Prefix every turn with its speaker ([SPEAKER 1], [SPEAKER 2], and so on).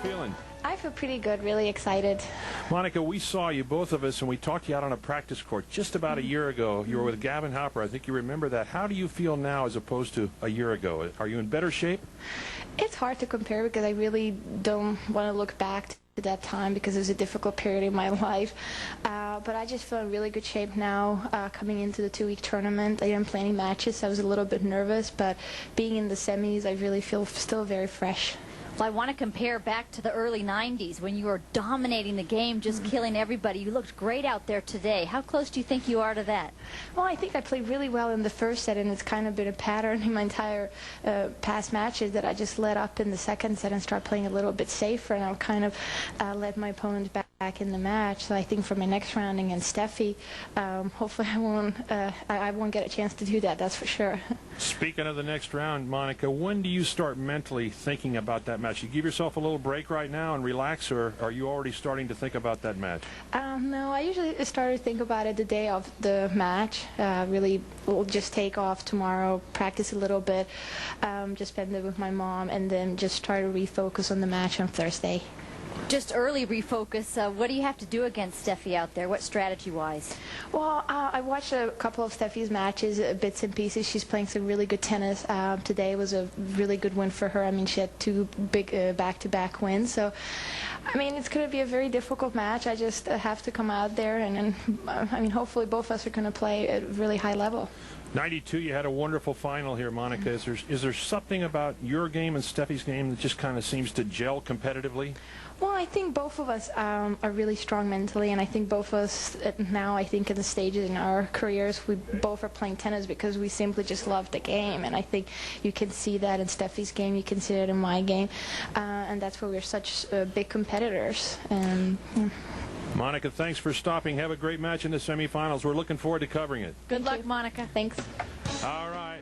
[SPEAKER 1] feeling?
[SPEAKER 2] I feel pretty good, really excited.
[SPEAKER 1] Monica, we saw you, both of us, and we talked you out on a practice court just about a year ago. You were with Gavin Hopper. I think you remember that. How do you feel now as opposed to a year ago? Are you in better shape?
[SPEAKER 2] It's hard to compare because I really don't want to look back to that time because it was a difficult period in my life. But I just feel in really good shape now coming into the 2-week tournament. I didn't play any matches, so I was a little bit nervous, but being in the semis, I really feel still very fresh.
[SPEAKER 3] Well, I want to compare back to the early 90s when you were dominating the game, just killing everybody. You looked great out there today. How close do you think you are to that?
[SPEAKER 2] Well, I think I played really well in the first set, and it's kind of been a pattern in my entire past matches that I just let up in the second set and start playing a little bit safer, and I'll kind of let my opponent back in the match. So I think for my next round against Steffi, hopefully I won't get a chance to do that, that's for sure.
[SPEAKER 1] Speaking of the next round, Monica, when do you start mentally thinking about that match? You give yourself a little break right now and relax, or are you already starting to think about that match?
[SPEAKER 2] No, I usually start to think about it the day of the match. Really, we'll just take off tomorrow, practice a little bit, just spend it with my mom, and then just try to refocus on the match on Thursday.
[SPEAKER 3] Just early refocus. What do you have to do against Steffi out there? What strategy-wise?
[SPEAKER 2] Well, I watched a couple of Steffi's matches, bits and pieces. She's playing some really good tennis. Today was a really good win for her. I mean, she had 2 big back-to-back wins. So, I mean, it's going to be a very difficult match. I just have to come out there, and I mean, hopefully both of us are going to play at a really high level.
[SPEAKER 1] 92, you had a wonderful final here, Monica. Is there something about your game and Steffi's game that just kind of seems to gel competitively?
[SPEAKER 2] Well, I think both of us are really strong mentally, and I think both of us now, I think in the stages in our careers, we both are playing tennis because we simply just love the game, and I think you can see that in Steffi's game, you can see it in my game, and that's why we're such big competitors.
[SPEAKER 1] Monica, thanks for stopping. Have a great match in the semifinals. We're looking forward to covering it.
[SPEAKER 3] Good luck, Monica.
[SPEAKER 2] Thanks.
[SPEAKER 1] All right.